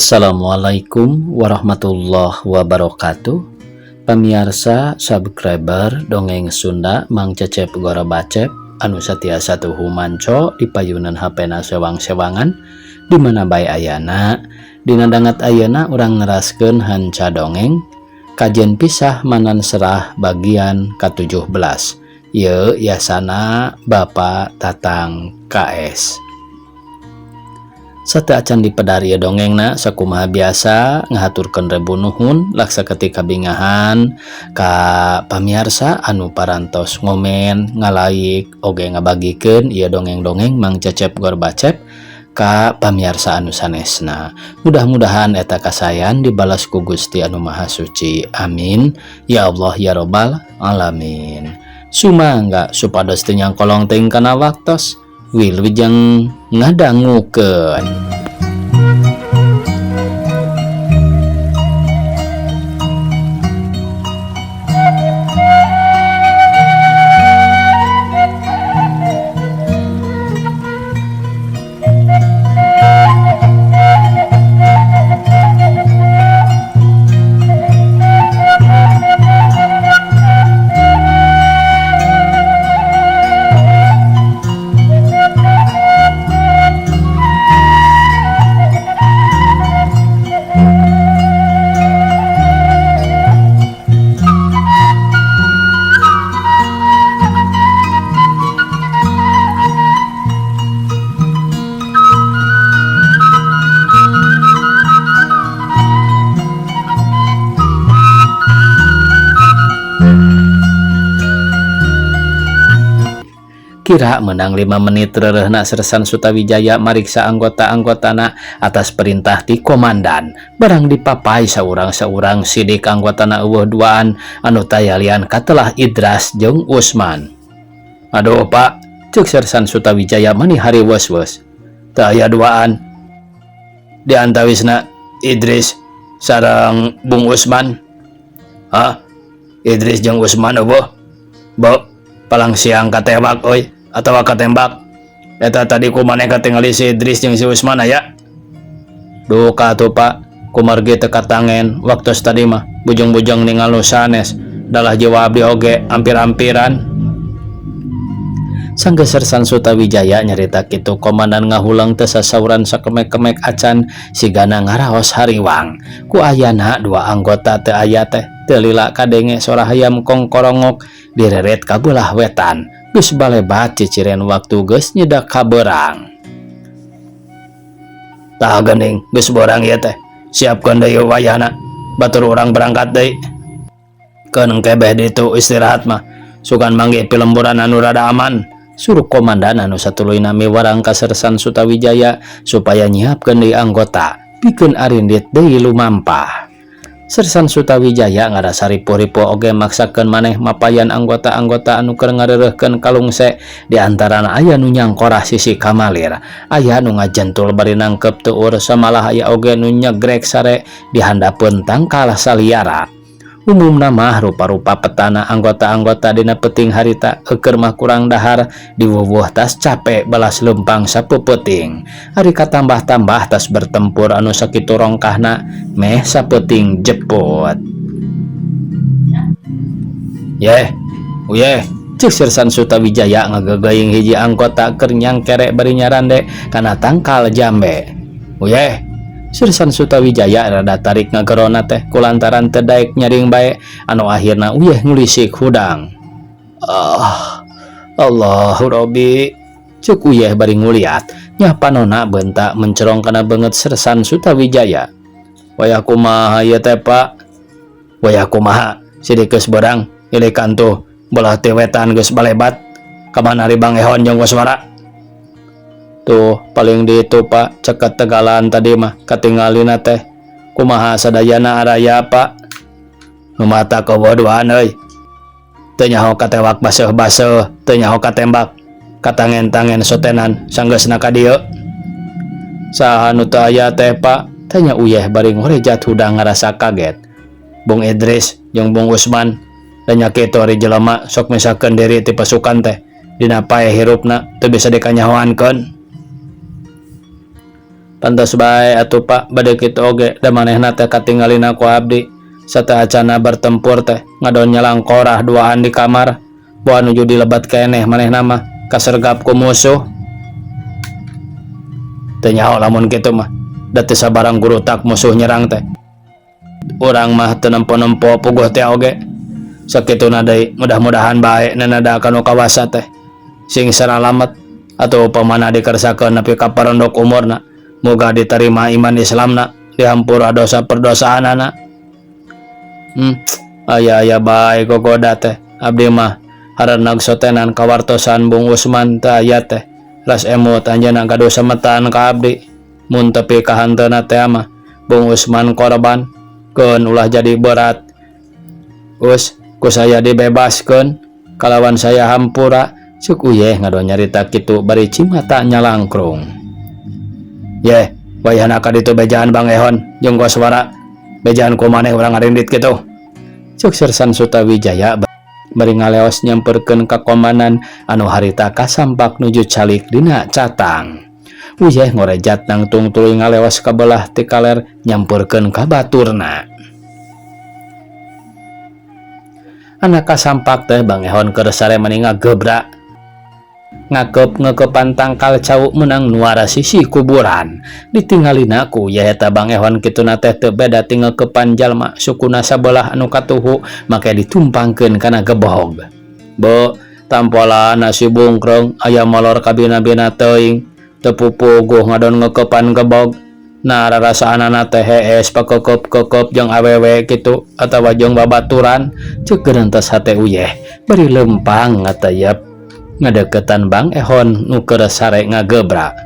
Assalamualaikum warahmatullahi wabarakatuh. Pamirsa subscriber dongeng Sunda Mang Cecep Gora Bacep anu satiasa tuhu manco di payunan HP-na sewang-sewangan di mana bae ayana dina dangat ayeuna urang ngeraskeun hanca dongeng kajian pisah manan serah bagian ke-17 ye yasana Bapak Tatang KS. Sate acan dipedari dongengna sakumaha biasa ngahaturkeun rebu nuhun laksa ketika bingahan ka pamirsa anu parantos ngomen ngalaik oge ngabagikeun ieu dongeng-dongeng Mang Cecep Gor Bacep ka pamirsa anu sanesna. Mudah-mudahan eta kasayan dibalas ku Gusti anu Maha Suci. Amin ya Allah ya Rabbal alamin. Sumangga supados teu nyangkolong teuing kana waktos wilujeng ngadangukeun. Kira menang 5 menit reureuhna Sersan Sutawijaya mariksa anggota-anggotana atas perintah ti komandan. Barang dipapai saurang-saurang sidik anggotana eueuh duaan anu tayalian katelah Idras jeung Usman. Aduh Pak, ceuk Sersan Sutawijaya mani hari weus-weus. Teu aya duaan. Di antawisna Idris sareng Bung Usman. Hah? Idris jeung Usman eueuh? Bok, palang siang katembak euy. Atau katembak eta tadi ku maneh katingali si Idris jeung si Usman aya. Duh katuh Pak, kumargi teu katangen waktos tadi mah bujang-bujang ningal sanes dalah jiwa abdi oge ampir-ampiran. Sanggeus Sersan Sutawijaya nyarita kitu komandan ngahulang teu sasauran sakemek-kemek acan sigana ngaraos hariwang. Ku ayana 2 anggota teu aya teh teu lila kadenge sora hayam kongkorongok direret ka beulah wetan. Geus balebat ciciren waktu geus nyedak ka beurang. Tah geuning geus borang ieu teh. Siapkeun deui wayahna. Batur urang berangkat deui. Keun kebeh ditu istirahat mah. Sugan mangge pilemburan anu rada aman. Suruh komandan anu satuluyna miwarang ka Sersan Sutawijaya supaya nyiapkeun deui anggota pikeun arindit deui lumampah. Sersan Sutawijaya ngarasa ripuh-ripuh oge maksakeun maneh mapayan anggota-anggota anu keur ngareureuhkeun kalungse di antarana aya nu nyangkorah sisi kamalir, aya nu ngajentul bari nangkep teueur samalah aya oge nu nyegrek sare di handapeun tangkal saliara. Umumna mah rupa-rupa petana anggota-anggota dina peuting harita keur mah kurang dahar diwuwuh tas capek balas lempang sapeuting. Ari katambah-tambah tas bertempur anu sakitu rongkahna meh sapeuting jeput. Yeh, uyeh, ceuk Sersan Sutawijaya ngagegaying hiji anggota keur nyangkerek bari nyarande kana tangkal jambe. Uyeh, Sersan Sutawijaya rada tarik ngagerona teh kulantaran teu daek nyaring bae anu akhirna uyeh ngulisik hudang. Allahu Robbi, ceuk uyeh bari nguliat nya panonna beuntak mencerong kana beungeut Sersan Sutawijaya. Wayah kumaha ieu teh Pak? Wayah kumaha? Sidik geus beurang ilikan tuh belah teh wetan geus balebat. Kaman ari Bang Ehon jeung Koswara? Tuh paling di itu Pak, ceket tegalan tadi mah katinggalina teh. Kumaha sadayana araya Pak? Nu mata kebodohan euy. Teu nyaho katewak baseuh-baseuh, teu nyaho katembak. Katangen-tangen sotenan sanggeusna ka dieu. Saha nu teu aya teh Pak? Tanya uyeh bari ngorejat hudang ngarasa kaget. Bung Idris jeung Bung Usman tanya kitu ari jelema sok misakeun diri ti pasukan teh. Dina pae hirupna teu bisa dikanyahoankeun. Pantas bae atuh Pak bade kitu oge da manehna teh katinggalin aku abdi sateuacana bertempur teh ngadon nyalang korah duaan di kamar boa nuju dilebat keneh manehna mah kasergap ku musuh. Teu nyaho lamun kitu mah da teu sabarang guru tak musuh nyerang teh urang mah teu nempo-nempo puguh teh oge sakituna deui mudah-mudahan bae nanada kanu kawasa teh sing salalamet atau pamana dikersakeun nepi ka parondok umurna moga diterima iman Islamna dihampura dosa perdosaanana. Aya bae gogoda teh abdi mah hareunag sotenan kawartosan Bung Usman teh aya teh ras emut anjeunna gaduh semetan ka abdi mun tepi ka hanteuna teh mah Bung Usman korban keun ulah jadi berat us ku saya dibebaskeun kalawan saya hampura ceuk uyeh ngado nyarita kitu bari cimata nyalangkrung. Yeh wayahna ka ditu bejaan Bang Ehon jeung Koswara bejaan ku maneh urang ngarindit kitu ceuk Sersan Sutawijaya bari ngaleos nyamperkeun ka komandan anu harita kasampak nuju calik dina catang. Uyeh ngorejat nangtung tuluy ngaleos ka belah ti kaler nyamperkeun ka baturna. Anak kasampak teh Bang Ehon keur sare meuni ngagebrak ngekeupan tangkal cau menang nuara sisi kuburan ditinggalina ku ya eta Bang Ehon kituna teh teu beda ti ngekeupan jalma sukuna sabelah anu katuhu make ditumpangkeun kana gebog. Bo tampola nasi bungkreng aya molor kabina-bina teuing teu pupuguh ngadon ngekeupan gebog na rarasaanana teh hees pakekeup-kekeup jeung awewe kitu atawa jeung babaturan ceuk geuntes hate uyeh bari lempang ngatayep ngadeketan Bang Ehon nu keur sare ngagebrak.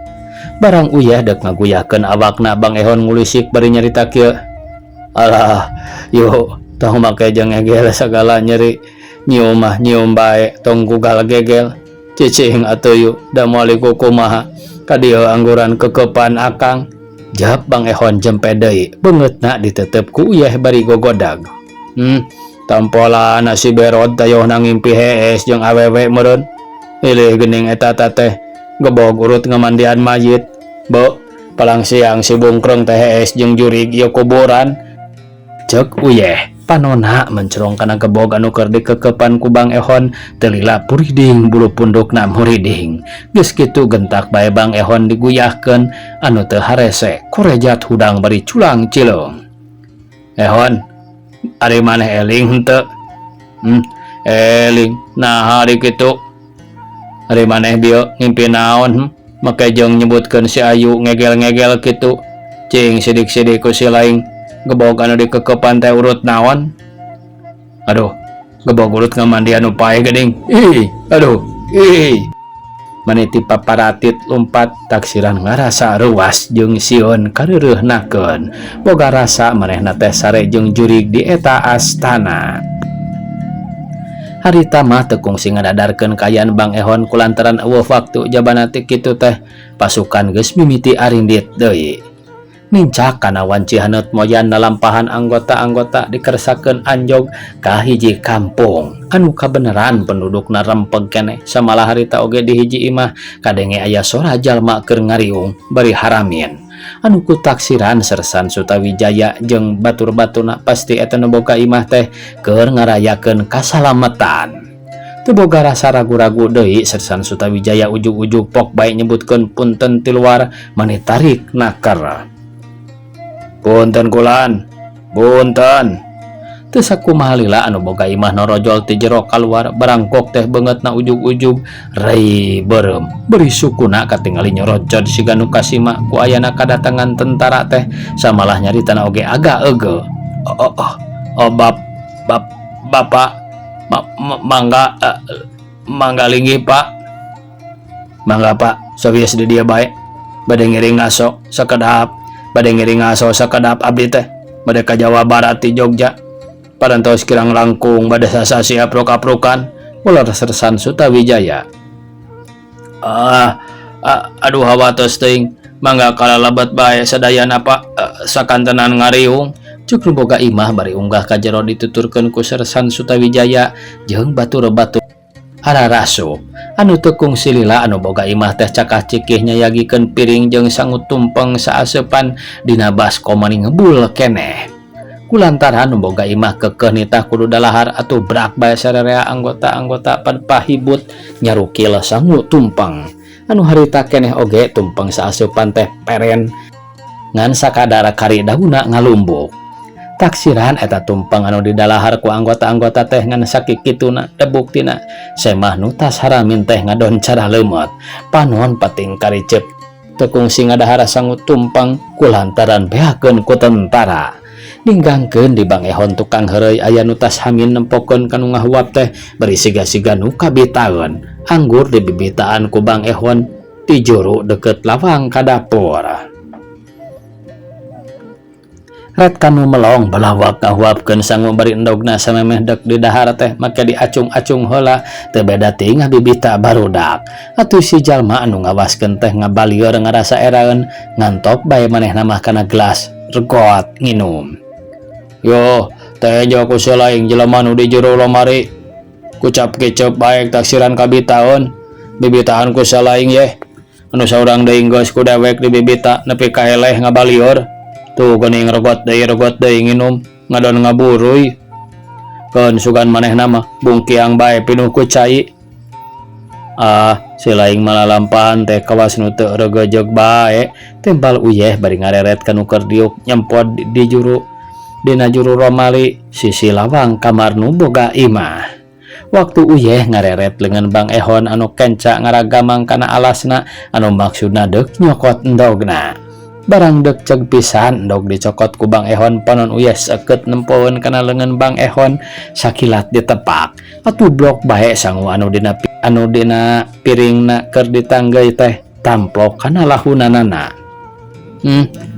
Barang uyeh dek ngaguyahkeun awakna Bang Ehon ngulisik bari nyarita kieu. Alah, yuk tong make jeung ngegel sagala nyeri. Nyium mah nyium bae, tong gugal gegel. Cicing atuh yuk, da moali kumaha. Ka dieu angguran kekeupan akang. Jawab Bang Ehon jempe deui, beungeutna ditetep ku uyeh bari gogodag. Tampola nasi berod tayoh ngimpi hees jeung awewe meureun. Ilih geuning eta teh gebog urut ngamandian mayit. Bo palang siang si bungkreng teh hees jeung jurig ieu kuburan ceuk uyeh panona mencerong kana gebog anu keur dikekeupan ku Bang Ehon teu lila puriding bulu pundukna muriding. Geus kitu gentak bae Bang Ehon diguyahkeun anu teu harese korejat hudang bari culang cileung. Ehon ari maneh eling henteu? Eling nah hari kitu ari maneh dieu ngimpi naon make jeung nyebutkeun si Ayu ngegel-ngegel kitu cing sidik-sidik ku si laing gebog anu dikekeupan teh urut naon. Aduh gebog urut ngamandian nu paeh geuning. Aduh maniti paparatit lumpat taksiran ngarasa ruas jeung sieun kareureuhnakeun boga rasa manehna teh sare jeung jurig di eta astana. Harita mah teu kungsi ngadadarkeun kayaan Bang Ehon kulantaran eueuh waktu jabana ti kitu teh pasukan geus mimiti arindit deui. Nincak kana wanci haneut moyan nalampahan anggota-anggota dikersakeun anjog ka hiji kampung anu kabeneran pendudukna rempeg keneh samalah harita oge di hiji imah kadenge aya sora jalma keur ngariung bari haramin anu ku taksiran Sersan Sutawijaya jeung batur-baturna pasti eta nu boga imah teh keur ngarayakeun kasalametan. Teu boga rasa ragu-ragu deui Sersan Sutawijaya ujug-ujug pok bae nyebutkeun punten ti luar maneh tarik nakar. Punten kulan, punten. Teu sakumaha lila anu boga imah norojol ti jero kaluar barangkok teh beungeutna ujug-ujug rei beureum beri sukuna katingali nyorocod siga nu kasima ku ayana kadatangan tentara teh samalah nyaritana oge aga eugeul. Bapak mangga linggih Pak. Mangga Pak, sawias di dia bae bade ngiring ngaso sakedap. Bade ngiring ngaso sakedap abdi teh bade ka Jawa Barat ti Jogja parantos kirang langkung bade sasasi apruk-aprukan ulah Sersan Sutawijaya. Aduh hawatos teuing mangga kalalabat bae sadayana Pak sakantenan ngariung ceuk boga imah bari unggah ka jero dituturkeun ku Sersan Sutawijaya jeung batur-batur Hararaso anu tekung silila anu boga imah teh cakah cikihnya yagikeun piring jeung sangut tumpeng saasepan dina basko maning ngebul keneh. Kulantaran anu boga imah kekeh nitah kudu dalahar atuh brak bae sararea anggota-anggota pahibut nyarukil sangut tumpeng. Anu harita keneh oge tumpeng saasepan teh peren ngan sakadar kari dauna ngalumbuk. Taksiran eta tumpeng anu didalahar ku anggota-anggota teh ngan sakikituna da buktina semah nu tas haramin teh ngadon cara leumot panon pating karicep tekung singadahara sangut tumpeng kulantaran beakeun ku tentara. Ninggangkeun di Bang Ehon tukang heureuy aya nu tas hamin nempokeun kanu ngahuap teh bari siga-siga nu kabitaeun anggur dibibitaan ku Bang Ehon di juru deket lawang ka dapur. Ret kanu melong balawak ngahuapkeun sangu bari endogna samemeh dek di dahar teh make diacung-acung heula teu beda ting ngabibita barudak. Atuh si jalma anu ngawaskeun teh ngabalieur ngarasa eraeun ngantok bae manehna mah kana gelas regot nginum. Yo, teh jo ku selaing jelema nu di jero lomari. Kucap kecep baek taksiran kabitaeun. Bibitaan ku selaing ye. Anu saurang deui geus ku dewek di bibita nepi ka eleh ngabalieur. Tuh geuning regot deui nginum ngadon ngaburuy. Keun sugan manehna mah bungkiang bae pinuh ku cai. Silaing malalampahan teh kawas nu teu regejeg bae tembal uyeh bari ngareret kanu keur diuk nyempod di juru dina juru romali sisi lawang kamar nu boga imah. Waktu uyeh ngareret leungeun Bang Ehon anu kenca ngaragamang kana alasna anu maksudna deuk nyokot endogna. Barang dek ceg pisan endog dicokot ku Bang Ehon panon uyeh seukeut nempoeun kana leungeun Bang Ehon sakilat ditepak. Atuh blok bae sangu anu dina piringna keur ditanggeuy teh tamplok kana lahunanana.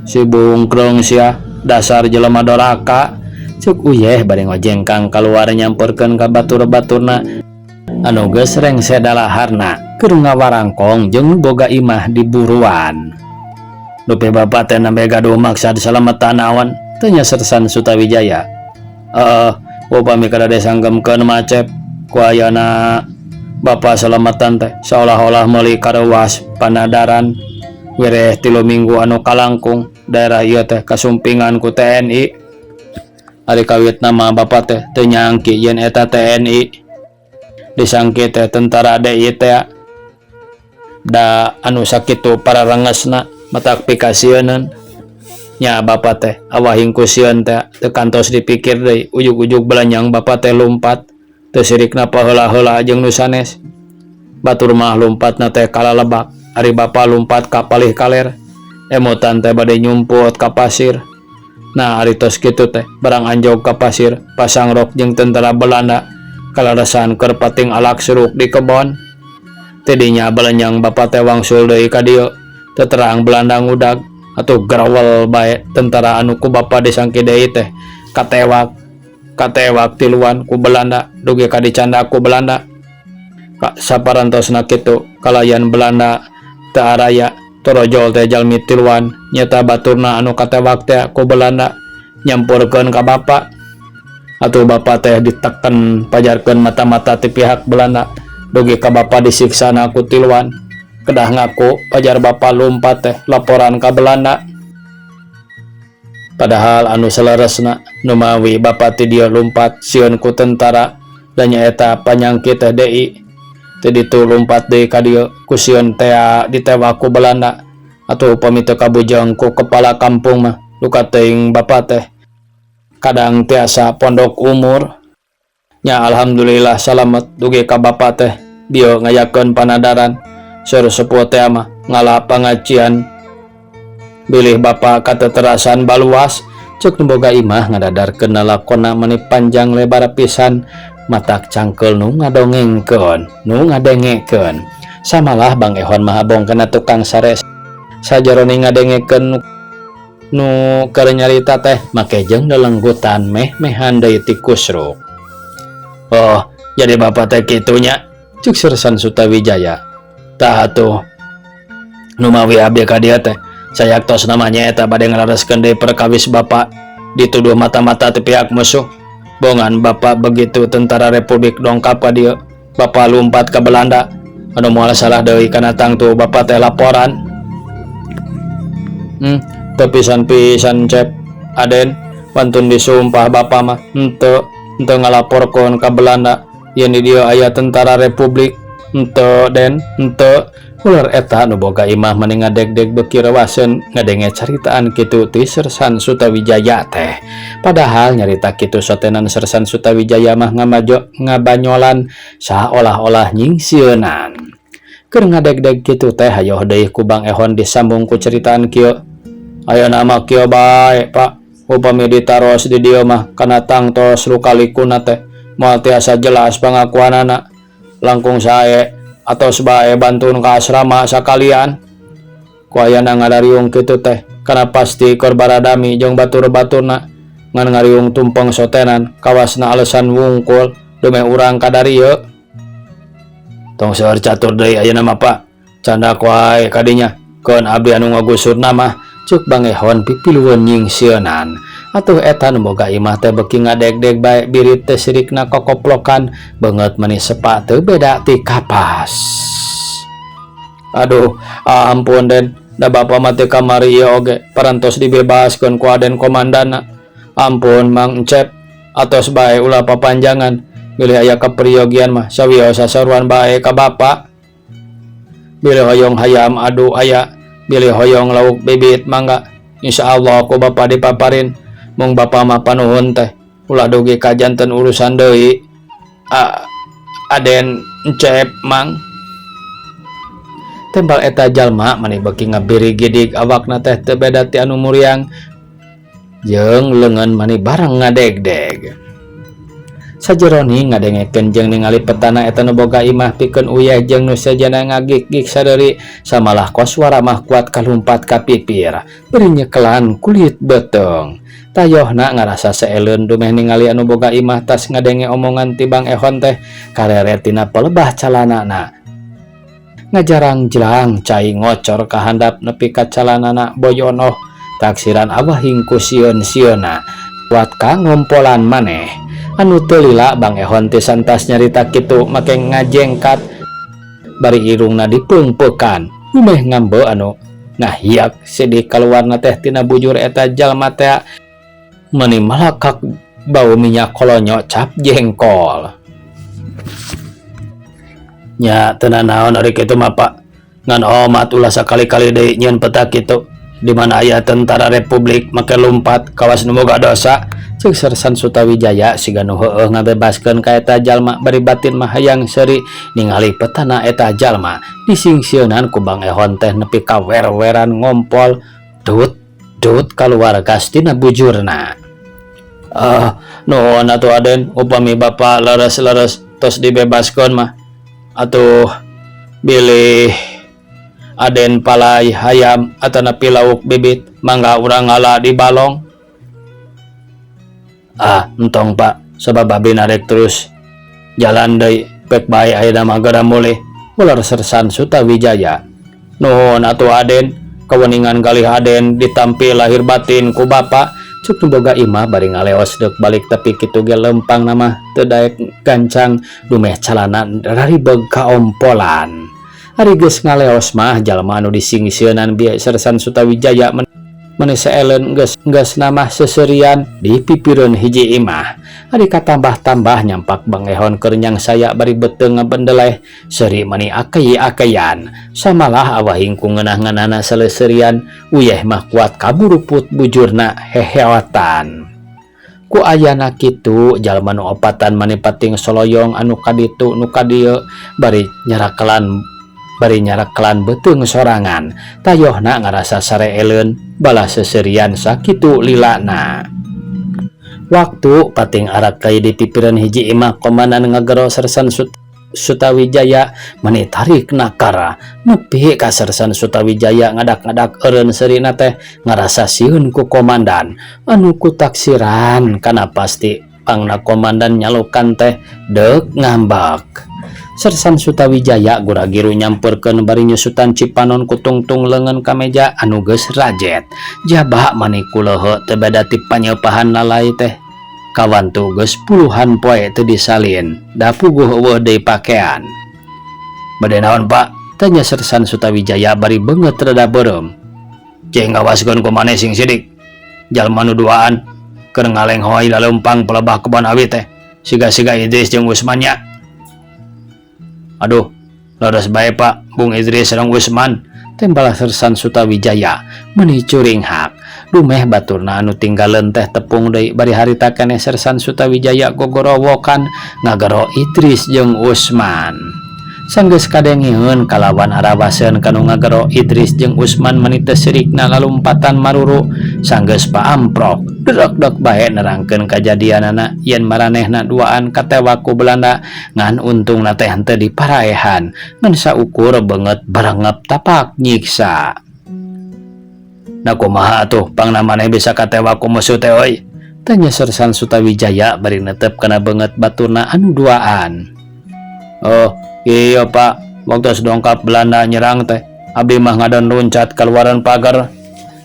Si bungkrung sia dasar jelema doraka cuk uyeh bari ngojengkang kaluar nyamperkeun ka batur-baturna anu geus rengse dalaharna keur ngawarangkong jeung boga imah di buruan. Dupe bapak teh nambe gaduh maksad salamatan naon teu nya Sersan Sutawijaya. Upami kada desanggemkeun macet ku ayana bapak salamatan teh seolah-olah meuli karewas panadaran wireh 3 minggu anu kalangkung daerah ieu teh kasumpingan ku TNI. Ari kawit nama bapak teh teu nyangki yen eta TNI. Disangki teh tentara DI teh da anu sakitu pararengesna matak pikasieun nya bapak teh awahing ku sieun teh teu kantos dipikir deui ujug-ujug belanyang bapak teh lumpat teu sirikna paheula-heula jeung nu sanes. Batur mah lumpatna teh kalalebak ari bapak lumpat ka palih kaler emutan teh bade nyumput ka pasir. Nah ari tos kitu teh barang anjog ka pasir pasang rok jeung tentara Belanda kalaresan keur pating alak suruk di kebon. Tidinya belanyang bapak teh wangsul deui ka dieu terang Belanda ngudag atau garawal bae tentara anu ku bapa disangki deui teh katewak tiluan ku Belanda dugi ka dicanda ku Belanda. Saparantosna kitu kalayan Belanda teu araya torojol teh jalmi tiluan nyata baturna anu katewak teh ku Belanda nyampurkeun ka bapa. Atuh bapa teh diteken pajarkeun mata-mata ti pihak Belanda dugi ka bapa disiksana ku tiluan. Kedah ngaku pajar bapa lumpat teh laporan ka Belanda. Padahal anu saleresna nu mawi bapa ti dieu lumpat sieun ku tentara dan nyaeta panyangkit teh DI. Teu ditu lumpat deui ka dieu ku sieun teh ditewak ku Belanda. Atuh upami teu kabujeng ku kepala kampung mah luka teuing bapa teh kadang tiasa pondok umur. Nya alhamdulillah salamet dugi ka bapa teh dieu ngayakeun panadaran. Sur sepuh teh mah ngalah pangacian bilih bapa kateterasan baluas cek boga imah ngadadarkeun lalakonna meni panjang lebar pisan matak cangkeul nu ngadengekeun samalah Bang Ehon mah abong kana tukang sare sajaroni ngadengekeun nu keur nyarita teh make jeung lelenggutan meh-mehan deui ti kusruk. Oh jadi bapa teh kitu nya cek Sersan Sutawijaya. Tah atuh nu mawi abdi ka dieu teh sayaktos namanya eta bade ngalareskeun deui perkawis bapak dituduh mata-mata ti pihak musuh. Bongan bapak begitu tentara Republik dongkap ka dieu Bapak lumpat ke Belanda anu moal salah deui kana tangtu Bapak teh laporan. Teu pisan-pisan Cep Aden pantun disumpah Bapak mah henteu ngalaporkeun ka Belanda yen di dieu aya tentara republik. Henteu Den, henteu. Ular eta nu boga imah meni ngadeg-deg beuki rewaseun ngadenge caritaan kitu ti Sersan Sutawijaya teh. Padahal nyarita kitu sotenan Sersan Sutawijaya mah ngabanyolan saolah-olah nyingsieunan. Keur ngadeg-deg kitu teh hayoh deui ku Bang Ehon disambung ku ceritaan kieu. Ayeuna mah kieu bae Pak, upami ditaros di dieu mah kana tangtos lukalikuna teh moal tiasa jelas pangakuanana. Langkung sae atau sebae bantuan ke asrama sakalian ku ayana ngadariung kitu teh kana pasti keur baradami jeung batur-baturna ngan ngariung tumpeng sotenan kawasna alesan wungkul dumeh urang kadarieu. Tong seueur catur deui ayeuna mah Pak, canda ku ae kadinya keun abdi anu ngagusurna mah ceuk Bang Ehon pipilueun nyingsieunan. Atuh eta nu boga imah teh beuki ngadeg-deg bae birit teh sirikna kokoplokan beungeut meni sepa teu beda ti kapas. Aduh, ampun Den, da Bapa mah teh kamari ieu oge parantos dibebaskeun ku Aden komandanna. Ampun Mang Encep, atos bae ulah papanjangan bilih aya kaperiogian mah sawios sasaruan bae ka Bapa. Bilih hoyong hayam adu aya, bilih hoyong lauk bibit mangga insyaallah ku Bapa dipaparin. Mung Bapa mah panuhun teh ulah dugi ka janten urusan deui. Aden Encep Mang. Tembal eta jalma mani beuki ngabiri gidig awakna teh teu beda ti anu muriang jeung leungeun mani bareng ngadeg-deg. Sajeroni ngadengekeun jeung ningali petana eta nu boga imah pikeun uyah jeung nu sajana ngagik-gik saderi samalah koswara mah kuat kalumpat ka pipir beri nyekelan kulit beteng. Tayohna ngarasa saeleun dumeh ningali anu boga imah tas ngadenge omongan ti Bang Ehon teh karere tina pelebah calanana. Ngajarang-jarang cai ngocor ka handap nepi ka calanana boyonoh taksiran abah hingku sieun-sieuna kuat ka ngompolan maneh. Anu teu lila Bang Ehon teh santas nyarita kitu make ngajengkat bari irungna dipeungpeukan dumeh ngambe anu ngahiak sedih kaluarna teh tina bujur eta jalma teh meni malakak bau minyak kolonyo cap jengkol. Nya teu naon ari kitu mah Pak, ngan omat ulah sakali-kali deui nyieun peta kitu di mana aya tentara republik make lumpat kawas nu boga dosa. Ceuk Sersan Sutawijaya siga nu heueuh ngabebaskeun ka eta jalma bari batin mah hayang seuri ningali petana eta jalma disingsieunan ku Bang Ehon teh nepi ka wer-weran ngompol dut kaluargas tina bujurna. Nuhun atuh Aden, upami Bapa leres-leres tos dibebaskeun mah atuh bilih Aden palai hayam atanapi lauk bibit mangga urang ngala di balong. Entong Pak, sabab abdi narek terus jalan deui pek bae ayeuna mah geura mulih. Ular Sersan Sutawijaya. Nuhun atuh Aden, kaweningan kalih Aden ditampi lahir batin ku Bapa. Cuk nu boga imah bari ngaleos deuk balik tapi kitu ge lempang nama teu daek gancang dumeh calana raribeg ka ompolan. Ari geus ngaleos mah jalma anu disingsieunan bieu Sersan Sutawijaya meni saeleun geus nama seseurian di pipireun hiji imah. Ari katambah-tambah nyampak Bang Ehon keur nyangsaya bari beuteung ngabendeleh seuri meni akei-akeyan samalah awahing ku ngeunah-ngeunahna saleuserian uyeh mah kuat kaburuput bujurna hehewatan. Ku ayana kitu jalma nu opatan mani pating soloyong anu kaditu nu kadieu bari nyarakelan beuteung sorangan. Tayohna ngarasa sareeleun balah seseurian sakitu lilana. Waktu pating arak kai di pipireun hiji imah komandan ngagero Sersan Sutawijaya meni tarik nakara nepi ka Sersan Sutawijaya ngadak-ngadak eureun seurina teh ngarasa sieun ku komandan anu ku taksiran kana pasti pangna komandan nyalukan teh deuk ngambak. Sersan Sutawijaya gura-giru nyamperkeun bari nyusutan cipanon ku tungtung leungeun ka meja anu geus rajet. Jabak mani ku leuheuh teu beda ti panyeupahan lalai teh kawan tu geus puluhan poe teu disalin da puguh eueuh deui pakean. Bade naon Pak? Tanya Sersan Sutawijaya bari beungeut rada beureum. Cing ngawaskeun ku maneh sing sidik. Jalma nu duaan keur ngalenghoy laleumpang pelebah kebon awi teh. Siga-siga Idris jeung Usman nya. Aduh, leres bae Pak, Bung Idris sareng Usman. Tembala Sersan Sutawijaya meuni curing hak. Dumeh baturna anu tinggaleun teh tepung deui bari harita keneh Sersan Sutawijaya gogorowokan ngagero Idris jeung Usman. Sanggeus kadengieun kalawan arawaseun kanu ngagero Idris jeung Usman meuni teu sirikna lalumpatan maruru sanggeus paamprok deuk-deuk bae nerangkeun kajadianana yen maranehna duaan katewa ku Belanda ngan untungna teh henteu diparaehan ngan saukur beungeut barengep tapak nyiksa. Na kumaha atuh pangna maneh bisa katewa ku musuh teh euy? Tanya Sersan Sutawijaya bari netep kana beungeut baturna anu duaan. Oh, iya Pak, waktu dongkap Belanda nyerang teh abdi mah ngadon loncat keluaran pagar.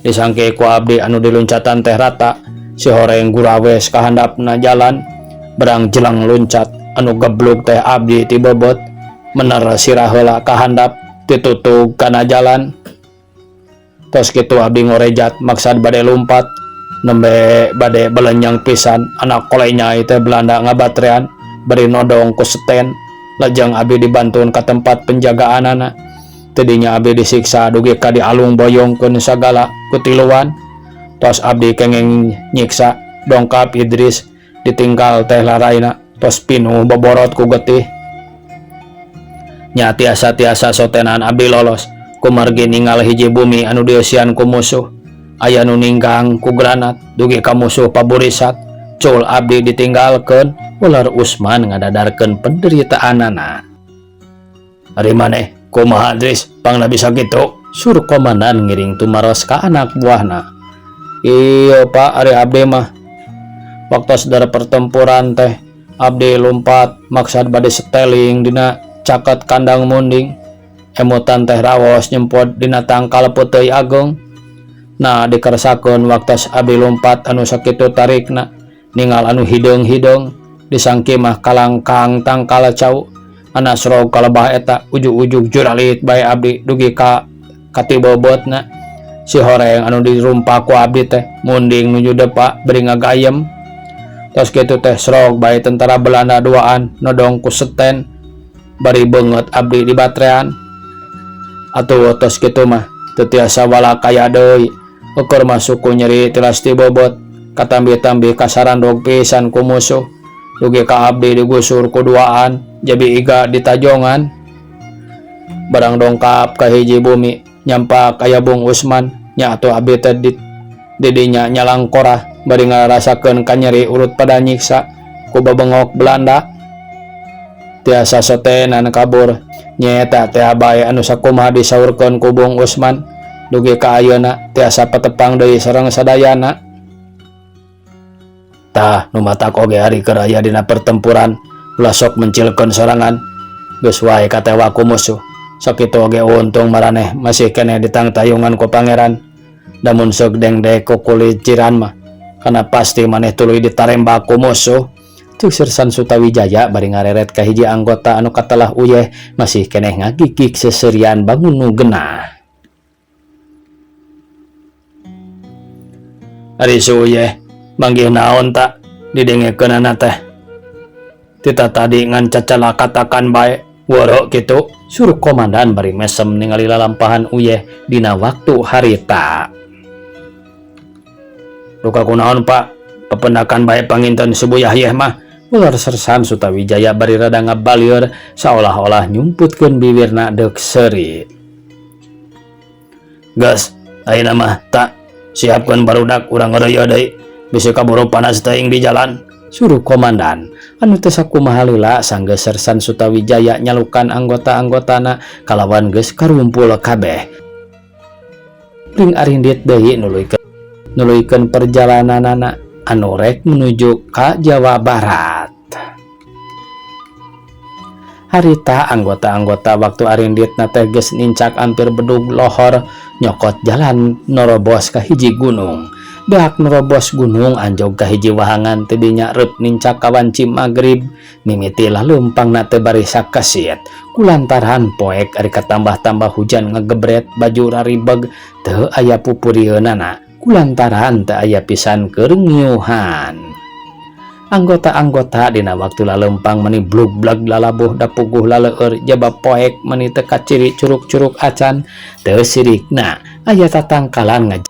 Disangke ku abdi anu diloncatan teh rata, si horeng gurawes kahandapna jalan, berang jelang loncat anu geblug teh abdi ti bobot, mener sirah heula kahandap ditutug kana jalan. Tos kitu abdi ngorejat maksad bade lompat, nembe bade belenyang pisan anak kolenya teh Belanda ngabatrean bari nodong ku seten. Lajang abdi dibantuin ke tempat penjagaanana. Tadinya abdi disiksa dugi ka dialung boyongkeun sagala kutiluan. Tos abdi kenging nyiksa dongkap Idris ditinggal teh laraina tos pinuh boborot ku getih. Nya tiasa-tiasa sotenan abdi lolos kumargi ninggal hiji bumi anu dieusian ku musuh. Aya nu ninggang ku granat dugi ka musuh paburisat. Cul abdi ditinggalkeun. Ular Usman ngadadarkeun penderitaanana. Ari maneh kumaha Idris pangna bisa kitu? Sur komandan ngiring tumaros ka anak buahna. Iya Pak, ari abdi mah waktu saudara pertempuran teh abdi lompat maksad bade seteling dina caket kandang munding. Emutan teh raos nyempot dina tangkal puteuy agung. Nah dikeresakeun waktu abdi lompat anu sakitu tarikna ningal anu hideung-hideung. Disangki mah kalangkang tangkal cau anak srog kalebah eta ujug-ujug juralit bae abdi dugi ka katibobotna si horeng anu dirumpa ku abdi teh munding nuju depa beri ngagayem. Tos kitu teh srog bae tentara Belanda duaan nodong ku seten bari beungeut abdi dibatrean. Atuh tos kitu mah teu tiasa walakaya deui ukur masuk ku nyeri tilas ti bobot katambi-tambi kasarandog pisan ku musuh. Dugi ka abdi digusur kuduaan jabi iga ditajongan. Barang dongkap ka hiji bumi nyampak aya Bung Usman nya atuh abdi teh didinya nyalang korah bari ngarasakeun kanyeri urut pada nyiksa ku babengok Belanda. Tiasa sotenan kabur nyaeta teh bae anu sakumaha disaurkeun ku Bung Usman dugi ka ayeuna tiasa patepang deui sareng sadayana. Tah nu matak oge hari keur aya dina pertempuran ulah sok mencilkeun sorangan geus wae katewa ku musuh. Sakitu oge untung maraneh masih keneh ditangtayungan ku pangeran. Damun sok dengdek ku kulit ciran mah kana pasti maneh tuluy ditarembak ku musuh. Cuk Sersan Sutawijaya bari ngareret ka hiji anggota anu katelah uyeh masih keneh ngagigik seserian bangun nu genah. Ari uyeh manggih naon tak didengekeunana teh? Tita tadi ngan cacala katakan bae woro kitu. Suruh komandan bari mesem ningali lalampahan uyeh dina waktu harita. Luka kunaon Pak? Pependakan bae panginten subuyah yeh mah. Ular Sersan Sutawijaya bari rada ngabalieur saolah-olah nyumputkeun bibirna deuk seuri. Gas, ayeuna mah tak siapkeun barudak urang ngeureuy deui. Bisa kaburu panas teuing di jalan. Suruh komandan. Anu teu sakumaha heula sanggeus Sersan Sutawijaya nyalukan anggota-anggotana kalawan geus karumpul kabeh. Ring arindit deui nuluykeun perjalananana anu rek menuju ka Jawa Barat. Harita anggota-anggota waktu arinditna teh geus nincak ampir bedug lohor nyokot jalan norobos ka hiji gunung. beak nerobos gunung anjog ka hiji wahangan teu dinya reup nincak kawanci magrib mimiti laleumpang na teu bari sakasit kulantaran poek ari katambah-tambah hujan ngagebret baju raribeg teu aya pupurieunana kulantaran teu aya pisan keur ngiuhan. Anggota-anggota dina waktu laleumpang meni blug-blag lalabuh da puguh laleur jaba poek meni teu kaciri curug-curug acan teu sirikna aya tatangkalan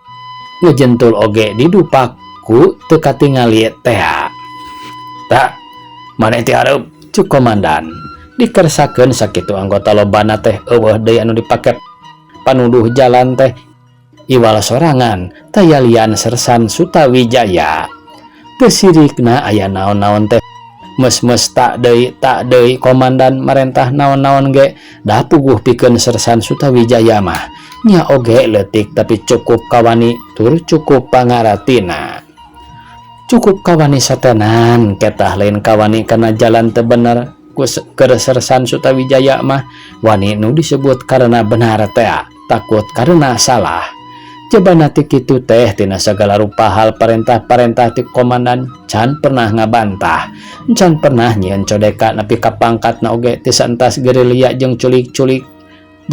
ngejentul oge di dupaku teu katingali teh. Tak maneh ti hareup cuk komandan dikersakeun sakitu anggota lobana teh eueuh deui anu dipake panuduh jalan teh iwal sorangan tayalian Sersan Sutawijaya. Teu sirikna aya naon-naon teh mes-mes tak deui komandan marentah naon-naon ge da puguh pikeun Sersan Sutawijaya mah nya oge leutik tapi cukup kawani tur cukup pangaratina. Cukup kawani satenan ketah lain kawani kana jalan teu bener ku Sersan Sutawijaya mah wani nu disebut karena benar teh takut karena salah. Coba nanti kitu teh tina segala rupa hal perintah-perintah ti komandan can pernah ngabantah, can pernah nyieun codeka nepi ka pangkatna oge ti santas gerilya jeung culik-culik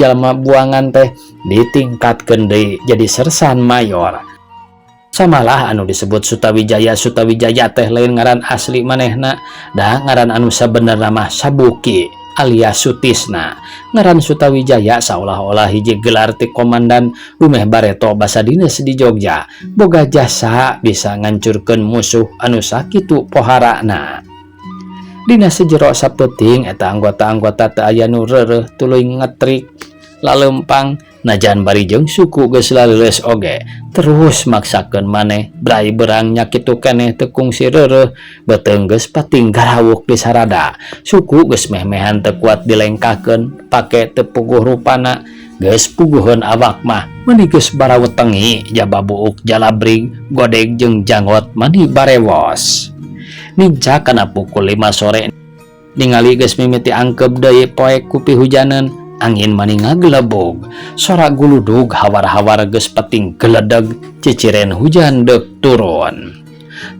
jalma buangan teh ditingkatkeun deui jadi sersan mayor. Samalah anu disebut Sutawijaya teh lain ngaran asli manehna da ngaran anu sabenerna mah Sabuki alias Sutisna. Ngaran Sutawijaya seolah-olah hiji gelar ti komandan rumeh bareto basa dinas di Jogja boga jasa bisa ngancurkeun musuh anu sakitu poharana. Dina sejero sapeuting eta anggota-anggota teu aya nu reureuh tuluy ngetrik laleumpang najan bari jeung suku geus laleuleus oge terus maksakeun maneh brai berang nya kitu keneh teu kungsi reureuh beuteung geus pating garawuk di sarada suku geus meh-mehan teu kuat dilengkahkeun pake teu puguh rupana geus puguheun awak mah meni geus barawetengi jaba buuk jalabring godeg jeung jangot mani barewos. Nincak kana pukul 5 sore ningali geus mimiti angkeb deui poek ku pihujaneun angin mani ngagelebog sorak guludug hawar-hawar geus pating geledeg ciciren hujan deuk turun.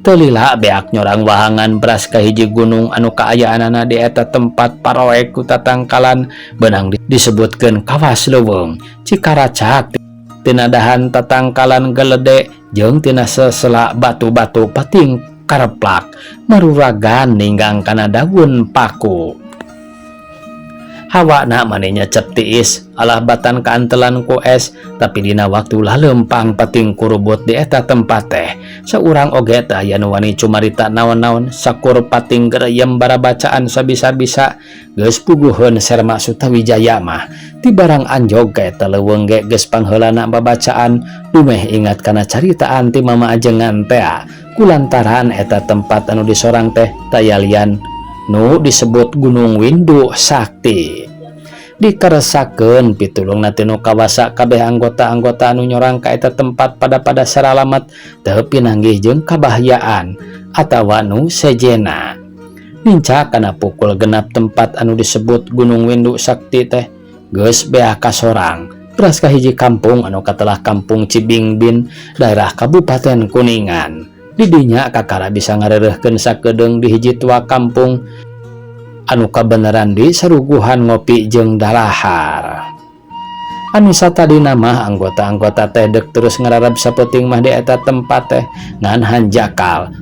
Teu lila beak nyorang wahangan beras ka hiji gunung anu kaayaanana di eta tempat paroek ku tatangkalan beunang disebutkeun Kawas Leuweung Cikaracak tina dahan tatangkalan gelede jeung tina sesela batu-batu pating kareplak maruragan ninggang kana daun paku. Hawana manehnya cep tiis alah batan kaantelan ku es tapi dina waktu laleumpang pating kurubut di eta tempat teh saurang oge teh aya nu wani cumarita naon-naon sakur pating gereyem bara bacaan sabisa-bisa geus puguheun Serma Sutawijaya mah ti barang anjog ka eta leuweung ge geus pangheulana babacaan dumeh ingat kana caritaan ti mama ajengan teh kulantaran eta tempat anu disorang teh tayalian nu disebut Gunung Windu Sakti. Dikeresakeun pitulungna tinu kawasa kabeh anggota-anggota anu nyorang ka eta tempat pada saralamat teu pinanggih jeung kabahyaan atawa nu sejena. Nincak kana pukul genap tempat anu disebut Gunung Windu Sakti teh geus beak kasorang beras ka hiji kampung anu katelah Kampung Cibingbin daerah Kabupaten Kuningan. Didinya kakara bisa ngareureuhkeun sakedeung di hiji tua kampung anu kabeneran di saruguhan ngopi jeung dalahar. Anu satadina mah anggota-anggota teh deuk terus ngararab sapeuting mah di eta tempat teh ngan hanjakal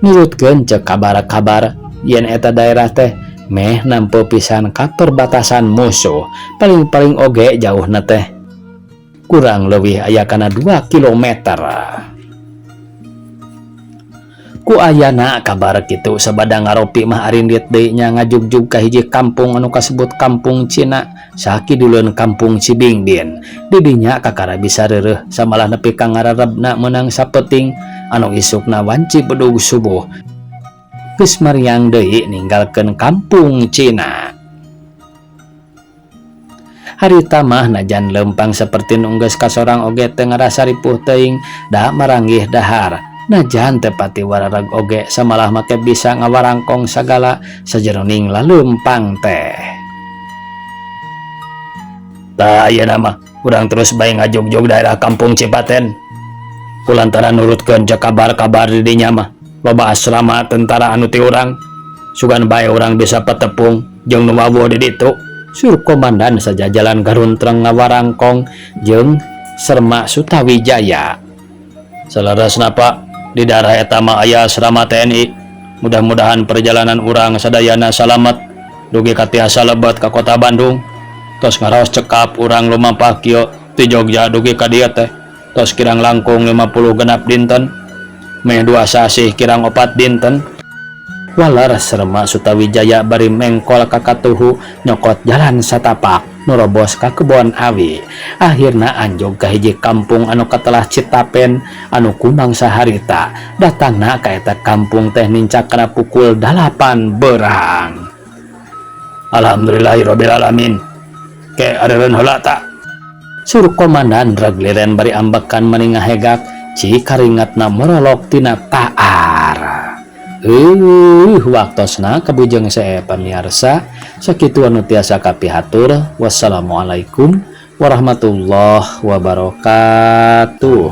nurutkeun ceuk kabar-kabar yen eta daerah teh meh nampu pisan ka perbatasan musuh paling-paling oge jauhna teh kurang leuwih aya kana 2 kilometer. Ku ayana kabar kitu sabada ngaropi mah arindit deui nya ngajugjug ka hiji kampung anu kasebut Kampung Cina sakiduleun Kampung Cibingbin. Didinya kakara bisa reureuh samalah nepi ka ngararebna meunang sapeuting anu isukna wanci bedug subuh geus mariang deui ninggalkeun Kampung Cina. Harita mah najan leumpang saperti nu geus kasorang oge teu ngarasa ripuh teuing da maranggih dahar. Najan tepati wararag oge samalah make bisa ngawarangkong sagala sajeroning laleumpang teh. Tah ayeuna mah urang terus bae ngajogjog daerah Kampung Cipaten. kulantaran nurutkeun ja kabar-kabar di dinya mah loba asrama tentara anu ti urang sugan bae urang bisa patepung jeung nu wabuh di ditu. Sur komandan saja jalan garuntreng ngawarangkong jeung Serma Sutawijaya. Salarasna Pak, di daerah eta mah aya asrama TNI. Mudah-mudahan perjalanan urang sadayana salamet dugi ka tiasa lebet ka kota Bandung. Tos ngaraos cekap urang lumampah kieu ti Jogja dugi ka dieu teh. Tos kirang langkung 50 genap dinten. Meh 2 sasih kirang 4 dinten. Walar Serma Sutawijaya bari mengkol ka katuhu nyokot jalan satapak nurobos ka kebon awi. Akhirna anjog ka hiji kampung anu katelah Citapen anu kumang saharita. Datangna ka eta kampung teh nincak kana pukul 8 beurang. Alhamdulillahirabbil alamin. Ke areun heula ta? Sur komandan ragliren bari ambekan meninga hegak ci karingatna morolok tina taar. Waktosna kabujeng sae pamirsa sakitu anu tiasa kapihatur. Wassalamualaikum warahmatullahi wabarakatuh.